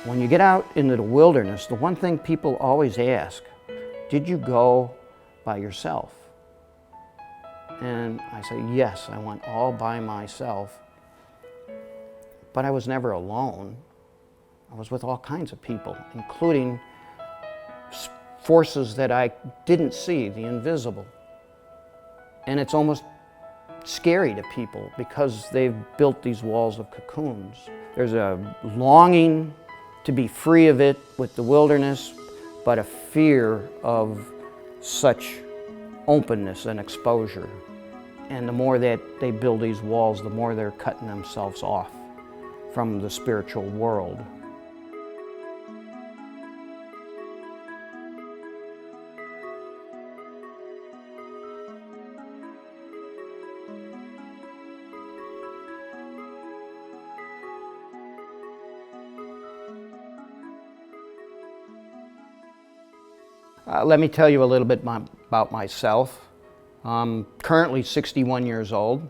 When you get out into the wilderness, the one thing people always ask, did you go by yourself? And I say, yes, I went all by myself. But I was never alone. I was with all kinds of people, including forces that I didn't see, the invisible. And it's almost scary to people because they've built these walls of cocoons. There's a longing to be free of it with the wilderness, but a fear of such openness and exposure. And the more that they build these walls, the more they're cutting themselves off from the spiritual world. Let me tell you a little bit about myself. I'm currently 61 years old,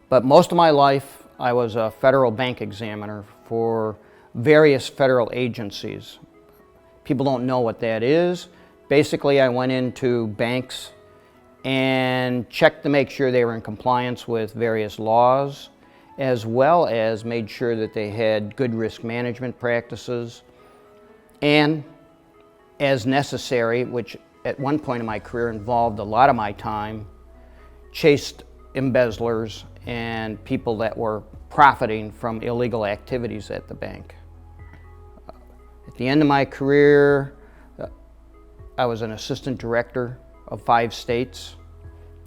but most of my life I was a federal bank examiner for various federal agencies. People don't know what that is. Basically, I went into banks and checked to make sure they were in compliance with various laws, as well as made sure that they had good risk management practices, and as necessary, which at one point in my career involved a lot of my time, chased embezzlers and people that were profiting from illegal activities at the bank. At the end of my career, I was an assistant director of 5 states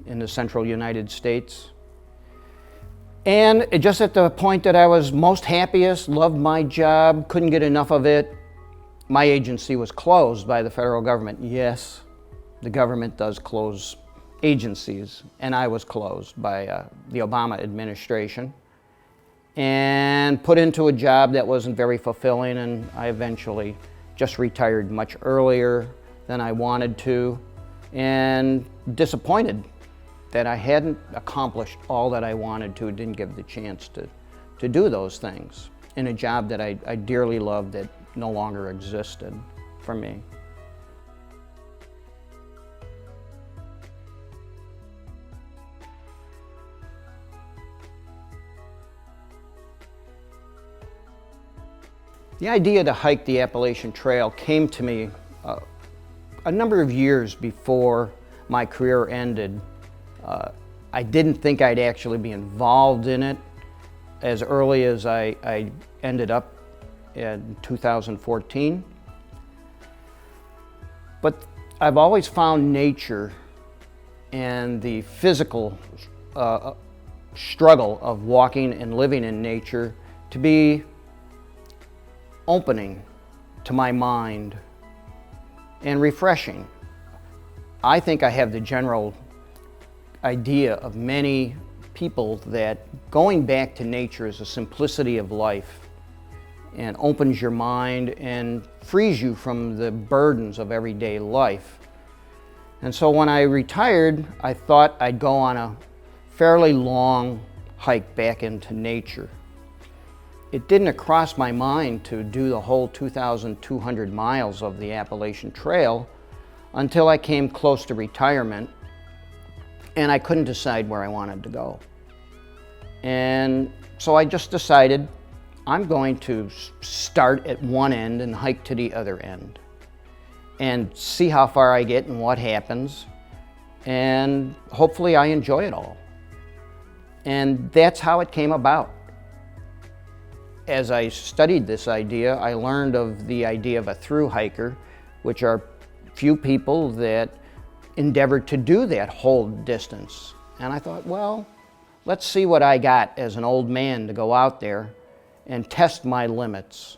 in the central United States. And just at the point that I was most happiest, loved my job, couldn't get enough of it, my agency was closed by the federal government. Yes, the government does close agencies, and I was closed by the Obama administration and put into a job that wasn't very fulfilling, and I eventually just retired much earlier than I wanted to, and disappointed that I hadn't accomplished all that I wanted to, didn't give the chance to do those things in a job that I dearly loved that no longer existed for me. The idea to hike the Appalachian Trail came to me a number of years before my career ended. I didn't think I'd actually be involved in it as early as I ended up in 2014. But I've always found nature and the physical struggle of walking and living in nature to be opening to my mind and refreshing. I think I have the general idea of many people that going back to nature is a simplicity of life and opens your mind and frees you from the burdens of everyday life. And so when I retired, I thought I'd go on a fairly long hike back into nature. It didn't cross my mind to do the whole 2,200 miles of the Appalachian Trail until I came close to retirement and I couldn't decide where I wanted to go. And so I just decided I'm going to start at one end and hike to the other end and see how far I get and what happens, and hopefully I enjoy it all. And that's how it came about. As I studied this idea, I learned of the idea of a through hiker, which are few people that endeavored to do that whole distance. And I thought, well, let's see what I got as an old man to go out there and test my limits.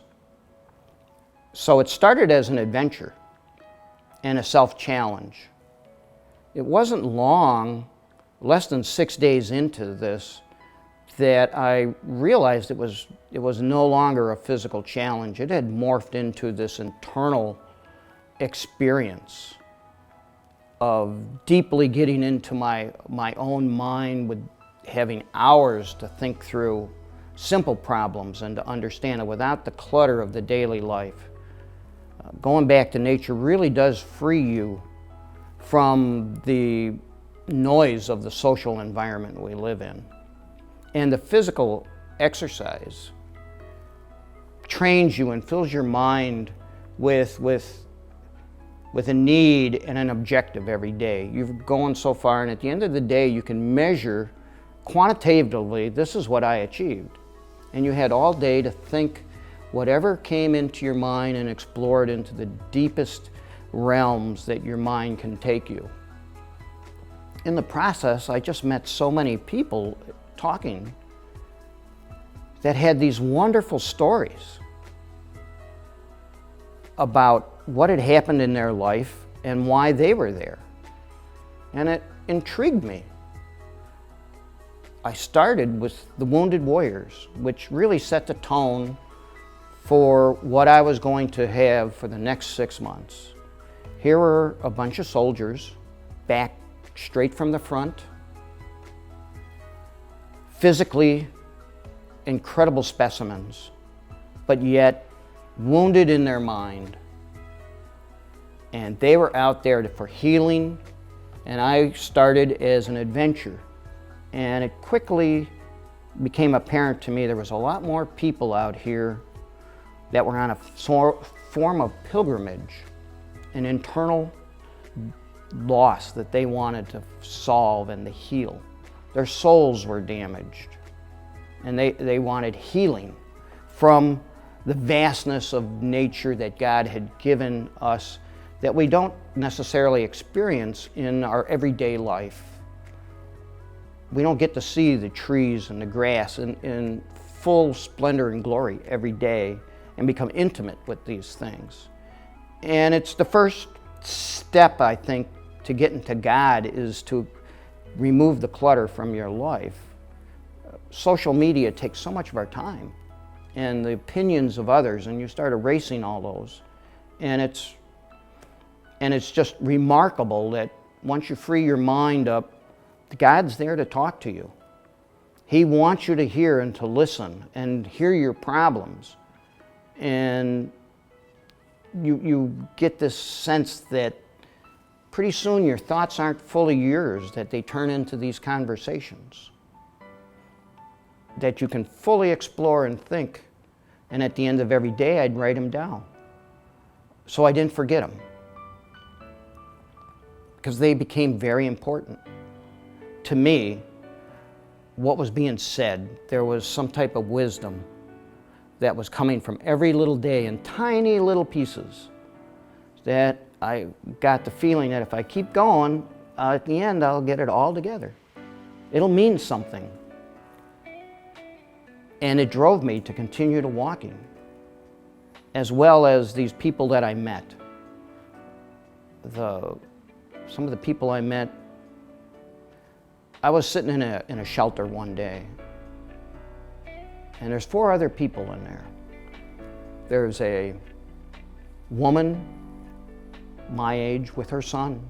So it started as an adventure and a self-challenge. It wasn't long, less than 6 days into this, that I realized it was no longer a physical challenge. It had morphed into this internal experience of deeply getting into my own mind, with having hours to think through simple problems and to understand it without the clutter of the daily life. Going back to nature really does free you from the noise of the social environment we live in. And the physical exercise trains you and fills your mind with a need and an objective every day. You're going so far, and at the end of the day, you can measure quantitatively, this is what I achieved. And you had all day to think whatever came into your mind and explore it into the deepest realms that your mind can take you. In the process, I just met so many people talking that had these wonderful stories about what had happened in their life and why they were there. And it intrigued me. I started with the Wounded Warriors, which really set the tone for what I was going to have for the next 6 months. Here were a bunch of soldiers back straight from the front, physically incredible specimens, but yet wounded in their mind. And they were out there for healing, and I started as an adventure. And it quickly became apparent to me there was a lot more people out here that were on a form of pilgrimage, an internal loss that they wanted to solve and to heal. Their souls were damaged, and they wanted healing from the vastness of nature that God had given us that we don't necessarily experience in our everyday life. We don't get to see the trees and the grass in full splendor and glory every day and become intimate with these things. And it's the first step, I think, to getting to God is to remove the clutter from your life. Social media takes so much of our time and the opinions of others, and you start erasing all those. And it's just remarkable that once you free your mind up, God's there to talk to you. He wants you to hear and to listen and hear your problems. And you get this sense that pretty soon your thoughts aren't fully yours, that they turn into these conversations that you can fully explore and think. And at the end of every day, I'd write them down. So I didn't forget them, because they became very important. To me, what was being said, there was some type of wisdom that was coming from every little day in tiny little pieces, that I got the feeling that if I keep going, at the end I'll get it all together. It'll mean something. And it drove me to continue to walking, as well as these people that I met. Some of the people I met, I was sitting in a shelter one day, and there's 4 other people in there. There's a woman my age with her son,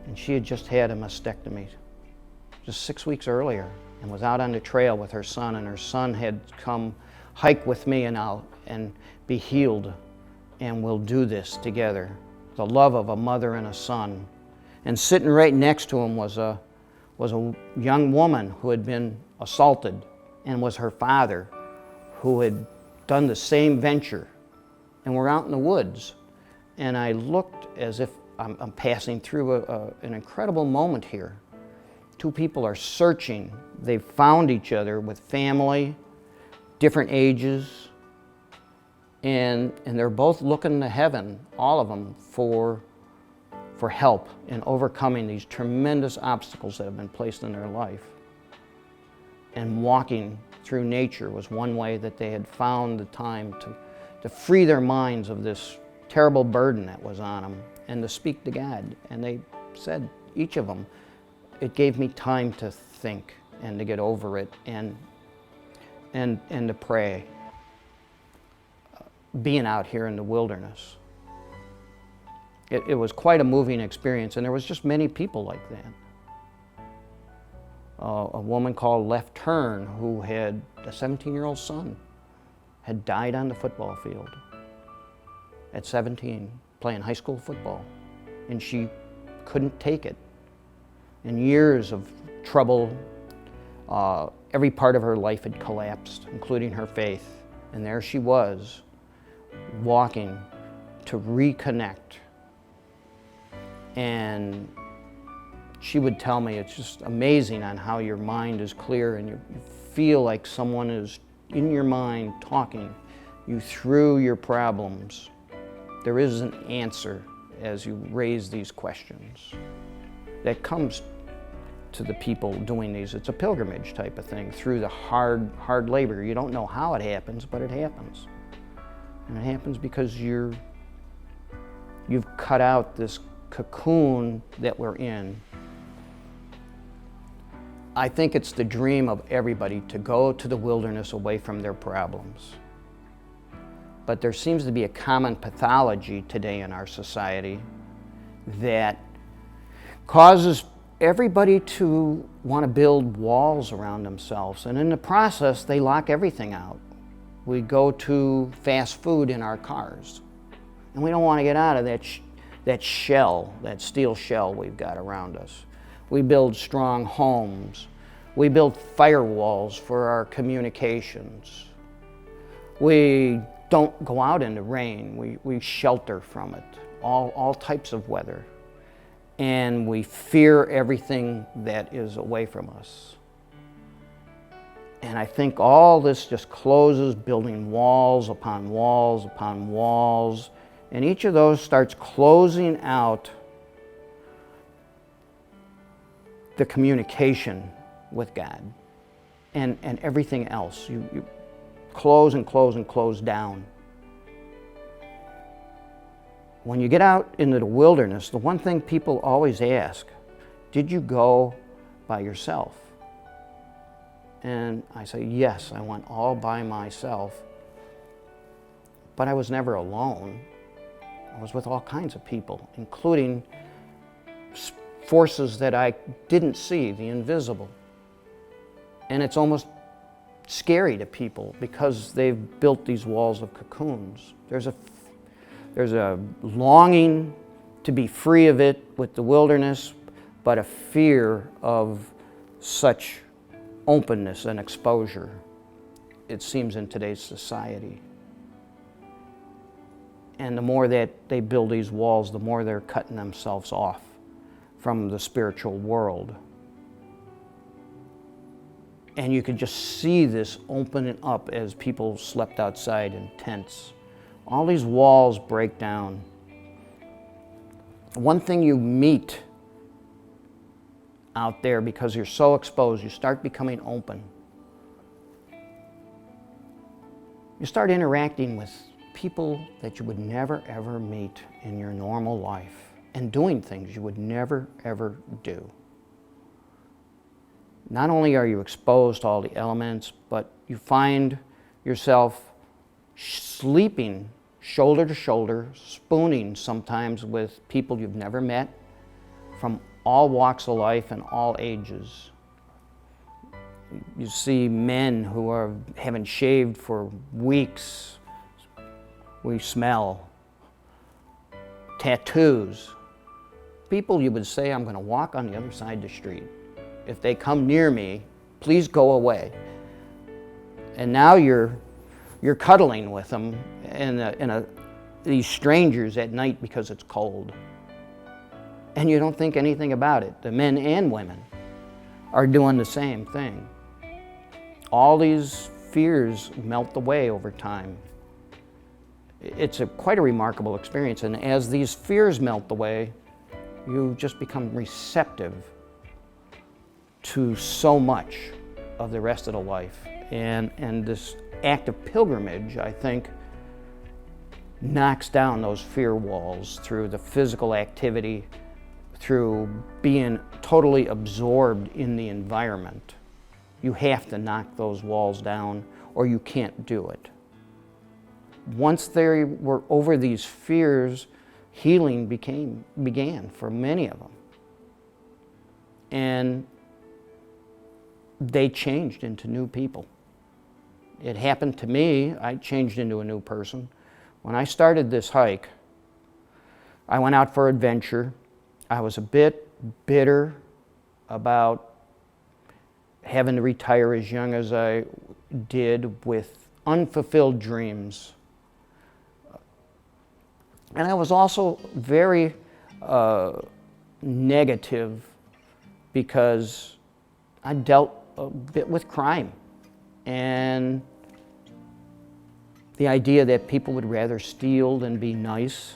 and she had just had a mastectomy just 6 weeks earlier and was out on the trail with her son, and her son had come hike with me and be healed, and we'll do this together. The love of a mother and a son. And sitting right next to him was a young woman who had been assaulted, and was her father, who had done the same venture. And we're out in the woods. And I looked as if I'm passing through an incredible moment here. 2 people are searching. They've found each other with family, different ages, and they're both looking to heaven, all of them, for help in overcoming these tremendous obstacles that have been placed in their life. And walking through nature was one way that they had found the time to free their minds of this terrible burden that was on them and to speak to God. And they said, each of them, it gave me time to think and to get over it and to pray. Being out here in the wilderness. It was quite a moving experience, and there was just many people like that. A woman called Left Turn, who had a 17-year-old son, had died on the football field at 17, playing high school football. And she couldn't take it. And years of trouble, every part of her life had collapsed, including her faith. And there she was, walking to reconnect. And she would tell me, it's just amazing on how your mind is clear and you feel like someone is in your mind talking you through your problems. There is an answer as you raise these questions that comes to the people doing these. It's a pilgrimage type of thing through the hard labor. You don't know how it happens, but it happens. And it happens because you've cut out this cocoon that we're in. I think it's the dream of everybody to go to the wilderness away from their problems. But there seems to be a common pathology today in our society that causes everybody to want to build walls around themselves. And in the process, they lock everything out. We go to fast food in our cars. And we don't want to get out of that shell, that steel shell we've got around us. We build strong homes. We build firewalls for our communications. We don't go out in the rain. We shelter from it, all types of weather. And we fear everything that is away from us. And I think all this just closes, building walls upon walls upon walls. And each of those starts closing out the communication with God and everything else. You close and close and close down. When you get out into the wilderness, the one thing people always ask, did you go by yourself? And I say, yes, I went all by myself. But I was never alone. I was with all kinds of people, including forces that I didn't see, the invisible. And it's almost scary to people because they've built these walls of cocoons. There's a longing to be free of it with the wilderness, but a fear of such openness and exposure, it seems, in today's society. And the more that they build these walls, the more they're cutting themselves off from the spiritual world. And you could just see this opening up as people slept outside in tents. All these walls break down. One thing you meet out there, because you're so exposed, you start becoming open. You start interacting with people that you would never ever meet in your normal life and doing things you would never ever do. Not only are you exposed to all the elements, but you find yourself sleeping shoulder to shoulder, spooning sometimes with people you've never met from all walks of life and all ages. You see men who haven't shaved for weeks. We smell. Tattoos. People you would say, I'm going to walk on the other side of the street. If they come near me, please go away. And now you're cuddling with them these strangers at night because it's cold. And you don't think anything about it. The men and women are doing the same thing. All these fears melt away over time. It's quite a remarkable experience. And as these fears melt away, you just become receptive to so much of the rest of the life. And this act of pilgrimage, I think, knocks down those fear walls through the physical activity, through being totally absorbed in the environment. You have to knock those walls down or you can't do it. Once they were over these fears, healing began for many of them. And they changed into new people. It happened to me. I changed into a new person. When I started this hike, I went out for adventure. I was a bit bitter about having to retire as young as I did with unfulfilled dreams. And I was also very negative because I dealt a bit with crime and the idea that people would rather steal than be nice,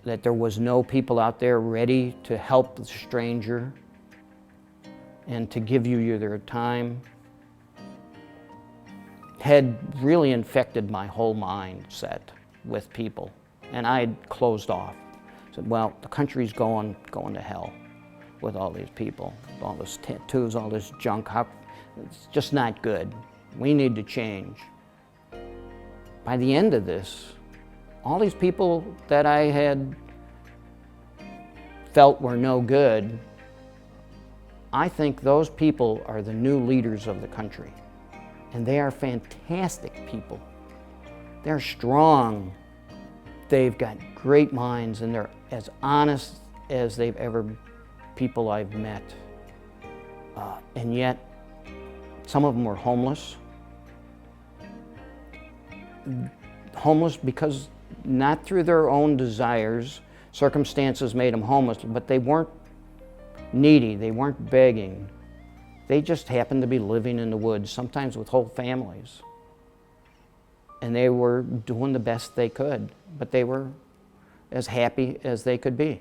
that there was no people out there ready to help the stranger and to give you their time, had really infected my whole mindset with people. And I had closed off. Said, well, the country's going to hell with all these people, all those tattoos, all this junk. It's just not good. We need to change. By the end of this, all these people that I had felt were no good, I think those people are the new leaders of the country. And they are fantastic people. They're strong. They've got great minds, and they're as honest as they've ever people I've met. And yet, some of them were homeless. Homeless because not through their own desires. Circumstances made them homeless, but they weren't needy. They weren't begging. They just happened to be living in the woods, sometimes with whole families. And they were doing the best they could, but they were as happy as they could be.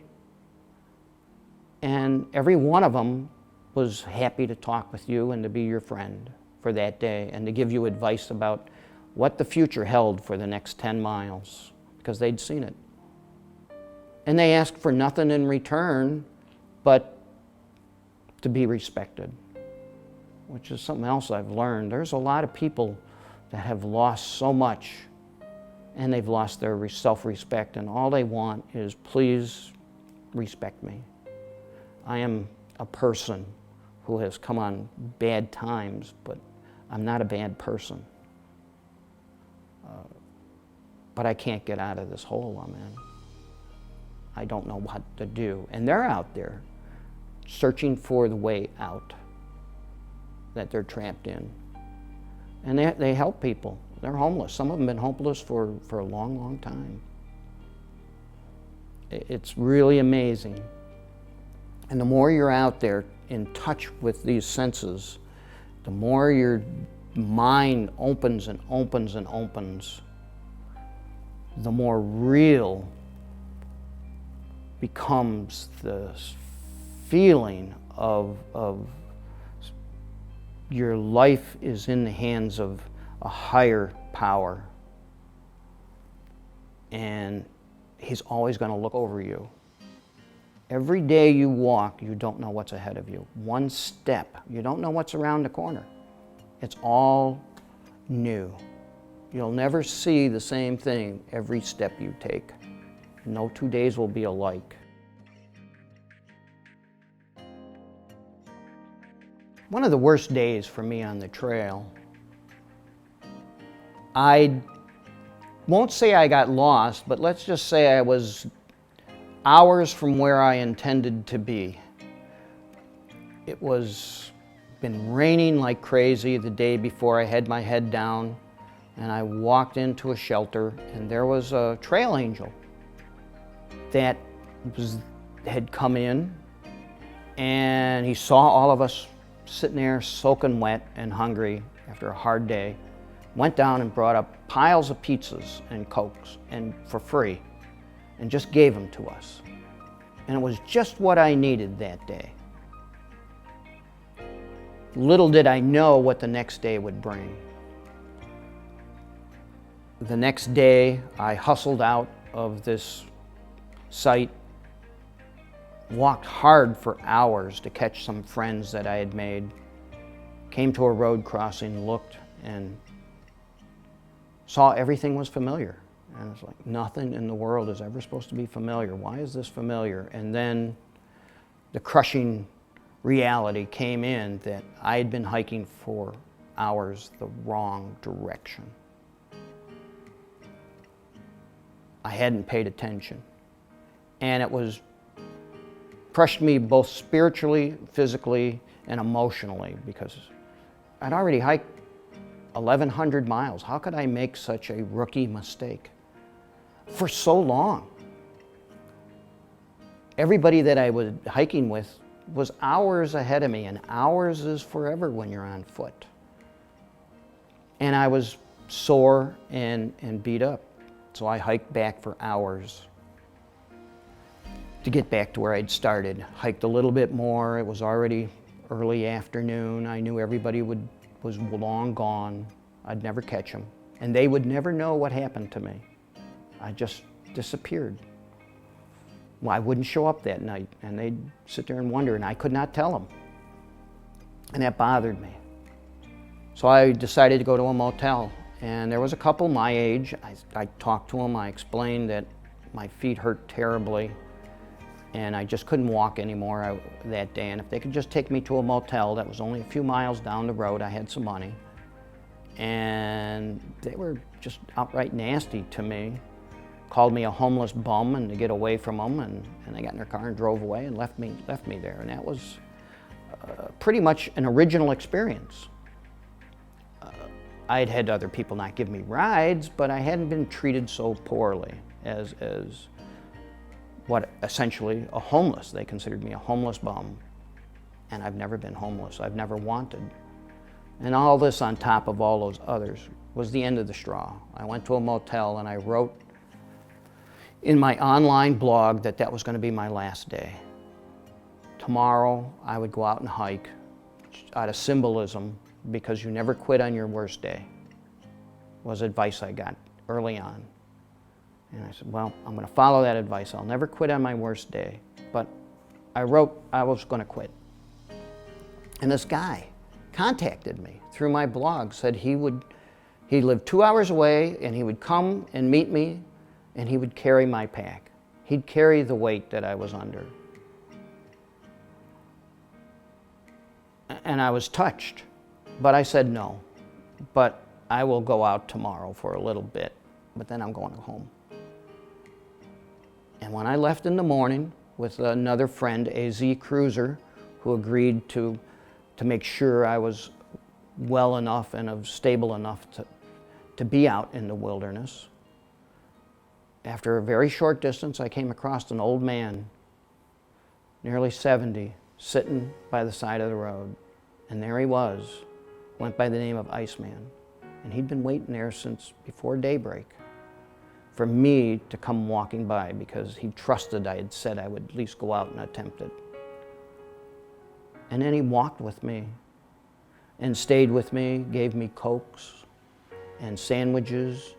And every one of them was happy to talk with you and to be your friend for that day and to give you advice about what the future held for the next 10 miles, because they'd seen it. And they asked for nothing in return but to be respected, which is something else I've learned. There's a lot of people that have lost so much, and they've lost their self-respect, and all they want is, please respect me. I am a person who has come on bad times, but I'm not a bad person. But I can't get out of this hole I'm in. I don't know what to do. And they're out there searching for the way out that they're trapped in. And they help people. They're homeless. Some of them have been homeless for a long, long time. It's really amazing. And the more you're out there in touch with these senses, the more your mind opens and opens and opens, the more real becomes the feeling of your life is in the hands of a higher power, and he's always going to look over you. Every day you walk, you don't know what's ahead of you. One step, you don't know what's around the corner. It's all new. You'll never see the same thing every step you take. No 2 days will be alike. One of the worst days for me on the trail, I won't say I got lost, but let's just say I was hours from where I intended to be. It was been raining like crazy the day before I had my head down, and I walked into a shelter, and there was a trail angel that had come in, and he saw all of us sitting there soaking wet and hungry after a hard day, went down and brought up piles of pizzas and Cokes and for free, and just gave them to us. And it was just what I needed that day. Little did I know what the next day would bring. The next day, I hustled out of this site, walked hard for hours to catch some friends that I had made, came to a road crossing, looked, and saw everything was familiar. And it's like, nothing in the world is ever supposed to be familiar. Why is this familiar? And then the crushing reality came in that I had been hiking for hours the wrong direction. I hadn't paid attention. And it was crushed me both spiritually, physically, and emotionally, because I'd already hiked 1,100 miles. How could I make such a rookie mistake for so long? Everybody that I was hiking with was hours ahead of me, and hours is forever when you're on foot. And I was sore and beat up, so I hiked back for hours to get back to where I'd started. Hiked a little bit more. It was already early afternoon. I knew everybody was long gone. I'd never catch them. And they would never know what happened to me. I just disappeared. Well, I wouldn't show up that night, and they'd sit there and wonder, and I could not tell them. And that bothered me. So I decided to go to a motel, and there was a couple my age. I talked to them. I explained that my feet hurt terribly, and I just couldn't walk anymore that day, and if they could just take me to a motel that was only a few miles down the road. I had some money, and they were just outright nasty to me. Called me a homeless bum, and to get away from them, and they got in their car and drove away and left me there, and that was pretty much an original experience. I'd had other people not give me rides, but I hadn't been treated so poorly as what essentially a homeless. They considered me a homeless bum, and I've never been homeless. I've never wanted. And all this on top of all those others was the end of the straw. I went to a motel, and I wrote in my online blog that was going to be my last day. Tomorrow I would go out and hike out of symbolism, because you never quit on your worst day, was advice I got early on. And I said, well, I'm going to follow that advice. I'll never quit on my worst day. But I wrote I was going to quit. And this guy contacted me through my blog, said he lived 2 hours away, and he would come and meet me, and he would carry my pack. He'd carry the weight that I was under. And I was touched, but I said no. But I will go out tomorrow for a little bit, but then I'm going home. And when I left in the morning with another friend, a Z Cruiser, who agreed to make sure I was well enough and stable enough to be out in the wilderness, after a very short distance, I came across an old man, nearly 70, sitting by the side of the road. And there he was, went by the name of Iceman. And he'd been waiting there since before daybreak for me to come walking by, because he trusted I had said I would at least go out and attempt it. And then he walked with me and stayed with me, gave me Cokes and sandwiches.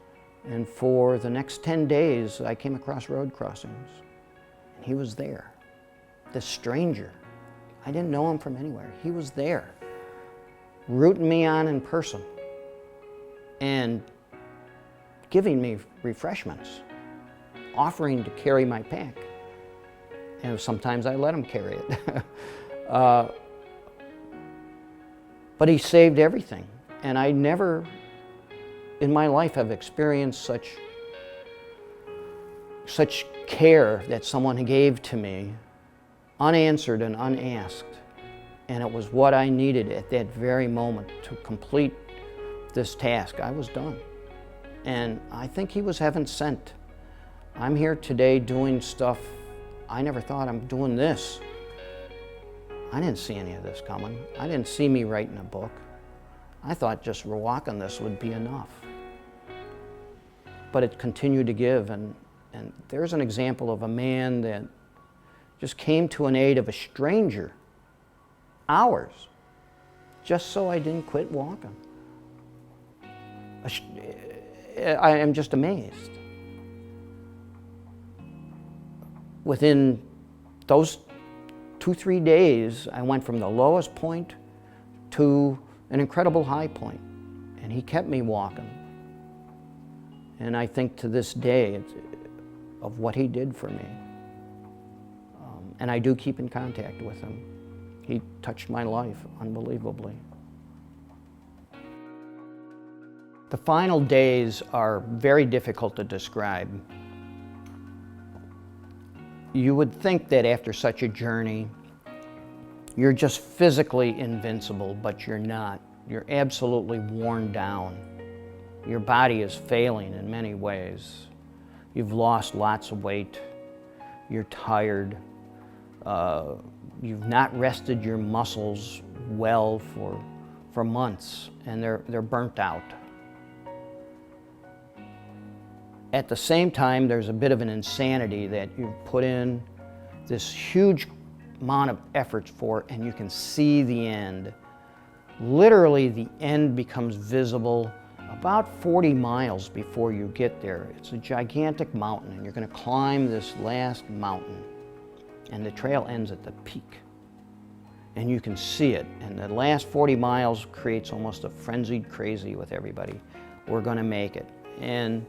And for the next 10 days, I came across road crossings, and he was there. This stranger, I didn't know him from anywhere. He was there, rooting me on in person and giving me refreshments, offering to carry my pack. And sometimes I let him carry it. But he saved everything. And I never in my life have experienced such care that someone gave to me, unanswered and unasked. And it was what I needed at that very moment to complete this task. I was done. And I think he was heaven sent. I'm here today doing stuff I never thought. I'm doing this. I didn't see any of this coming. I didn't see me writing a book. I thought just walking this would be enough. But it continued to give, and there's an example of a man that just came to an aid of a stranger, hours, just so I didn't quit walking. I am just amazed. Within those 2-3 days, I went from the lowest point to an incredible high point, and he kept me walking. And I think to this day of what he did for me. And I do keep in contact with him. He touched my life unbelievably. The final days are very difficult to describe. You would think that after such a journey, you're just physically invincible, but you're not. You're absolutely worn down. Your body is failing in many ways. You've lost lots of weight. You're tired. You've not rested your muscles well for months, and they're burnt out. At the same time, there's a bit of an insanity that you've put in this huge amount of efforts for, and you can see the end. Literally, the end becomes visible about 40 miles before you get there. It's a gigantic mountain, and you're going to climb this last mountain, and the trail ends at the peak. And you can see it, and the last 40 miles creates almost a frenzied crazy with everybody. We're going to make it. And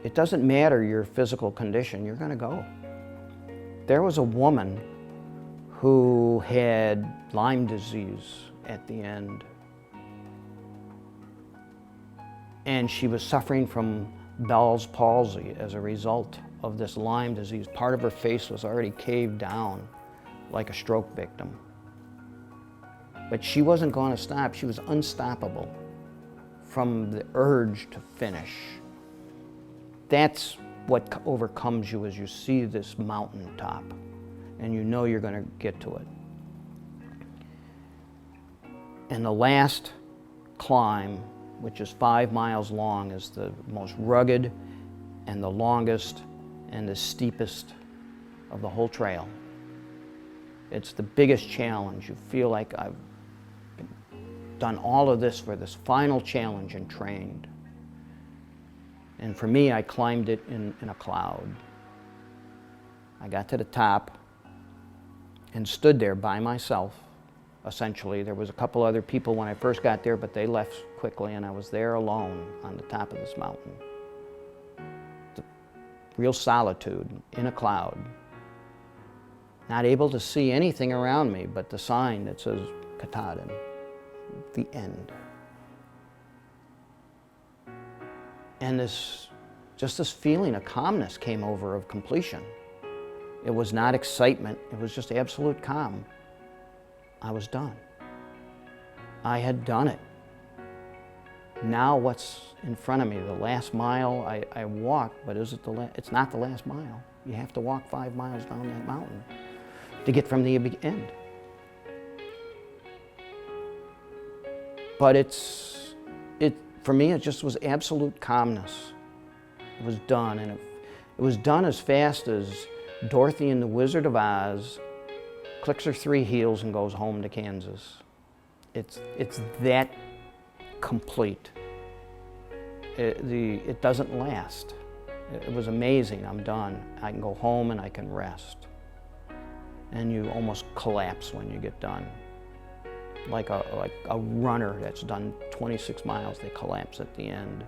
it doesn't matter your physical condition, you're going to go. There was a woman who had Lyme disease at the end. And she was suffering from Bell's palsy as a result of this Lyme disease. Part of her face was already caved down like a stroke victim. But she wasn't going to stop. She was unstoppable from the urge to finish. That's what overcomes you as you see this mountaintop, and you know you're going to get to it. And the last climb, which is 5 miles long, is the most rugged and the longest and the steepest of the whole trail. It's the biggest challenge. You feel like I've done all of this for this final challenge and trained. And for me, I climbed it in a cloud. I got to the top and stood there by myself, essentially. There was a couple other people when I first got there, but they left quickly, and I was there alone on the top of this mountain. The real solitude in a cloud. Not able to see anything around me but the sign that says Katahdin, the end. And just this feeling of calmness came over of completion. It was not excitement, it was just absolute calm. I was done. I had done it. Now what's in front of me? The last mile I walked, but it's not the last mile. You have to walk 5 miles down that mountain to get from the end. But for me, it just was absolute calmness. It was done, and it was done as fast as Dorothy in The Wizard of Oz clicks her 3 heels and goes home to Kansas. It's that complete. It doesn't last. It was amazing. I'm done. I can go home and I can rest. And you almost collapse when you get done. Like a runner that's done 26 miles, they collapse at the end.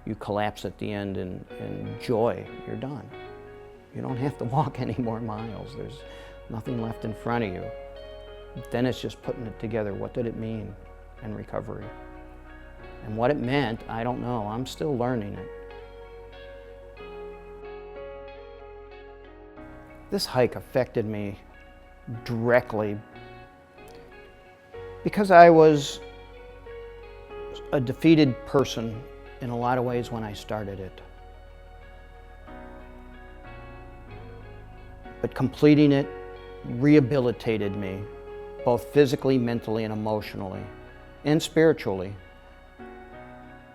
You collapse at the end in joy. You're done. You don't have to walk any more miles. There's nothing left in front of you. Then it's just putting it together. What did it mean in recovery? And what it meant, I don't know. I'm still learning it. This hike affected me directly because I was a defeated person in a lot of ways when I started it. But completing it rehabilitated me, both physically, mentally, and emotionally, and spiritually.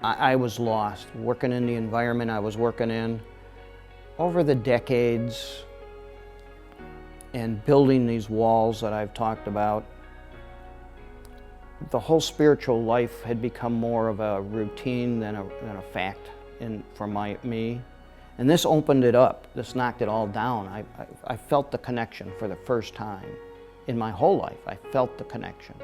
I was lost, working in the environment I was working in. Over the decades, and building these walls that I've talked about, the whole spiritual life had become more of a routine than a fact for me. And this opened it up. This knocked it all down. I felt the connection for the first time in my whole life. I felt the connection.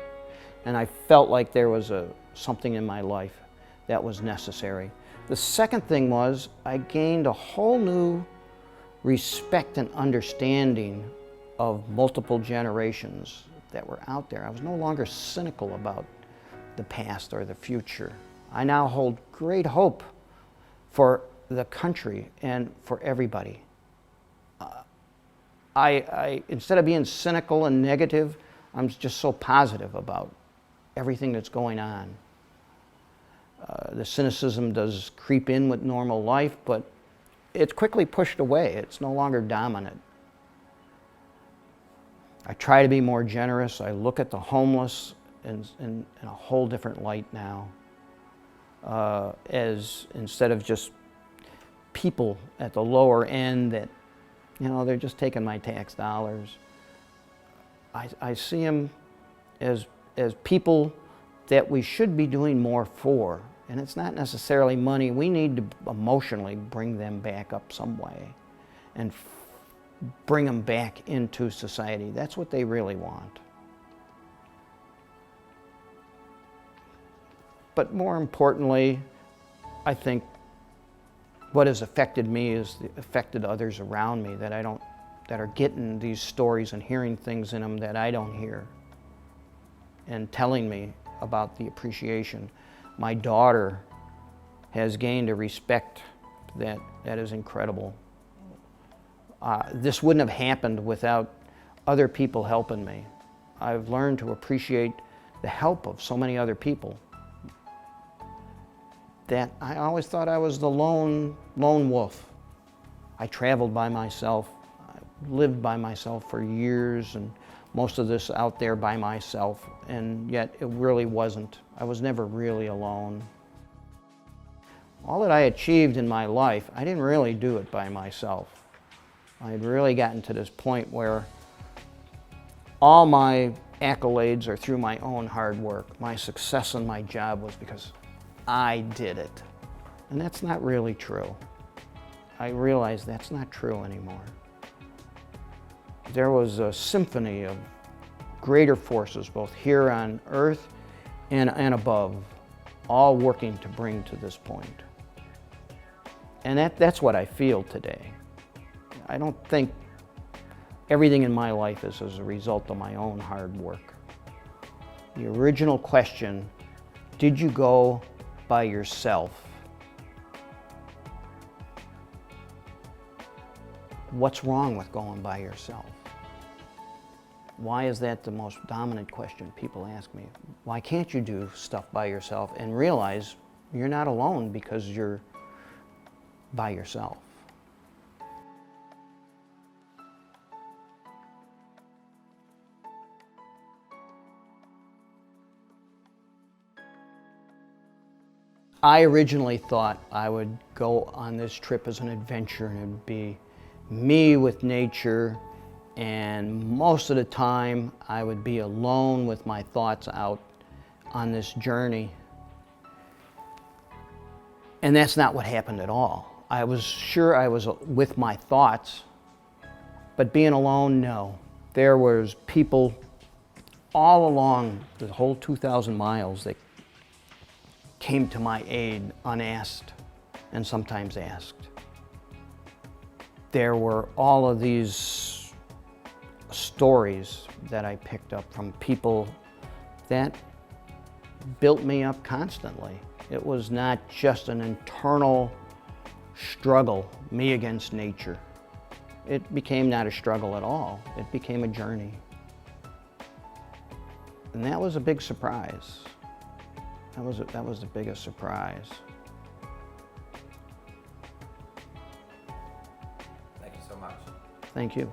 And I felt like there was something in my life that was necessary. The second thing was I gained a whole new respect and understanding of multiple generations that were out there. I was no longer cynical about the past or the future. I now hold great hope for the country and for everybody. Instead of being cynical and negative, I'm just so positive about everything that's going on. The cynicism does creep in with normal life, but it's quickly pushed away. It's no longer dominant. I try to be more generous. I look at the homeless in a whole different light now, as instead of just people at the lower end that, you know, they're just taking my tax dollars. I see them as people that we should be doing more for. And it's not necessarily money. We need to emotionally bring them back up some way and bring them back into society. That's what they really want. But more importantly, I think what has affected me is affected others around me that are getting these stories and hearing things in them that I don't hear, and telling me about the appreciation. My daughter has gained a respect that is incredible. This wouldn't have happened without other people helping me. I've learned to appreciate the help of so many other people that I always thought I was the lone wolf. I traveled by myself. I lived by myself for years, and most of this out there by myself, and yet it really wasn't. I was never really alone. All that I achieved in my life, I didn't really do it by myself. I had really gotten to this point where all my accolades are through my own hard work. My success in my job was because I did it. And that's not really true. I realize that's not true anymore. There was a symphony of greater forces, both here on earth and above, all working to bring to this point. And that's what I feel today. I don't think everything in my life is as a result of my own hard work. The original question, did you go by yourself? What's wrong with going by yourself? Why is that the most dominant question people ask me? Why can't you do stuff by yourself and realize you're not alone because you're by yourself? I originally thought I would go on this trip as an adventure, and it would be me with nature, and most of the time I would be alone with my thoughts out on this journey. And that's not what happened at all. I was sure I was with my thoughts, but being alone, no. There was people all along the whole 2,000 miles that came to my aid unasked and sometimes asked. There were all of these stories that I picked up from people that built me up constantly. It was not just an internal struggle, me against nature. It became not a struggle at all. It became a journey. And that was a big surprise. That was the biggest surprise. Thank you so much. Thank you.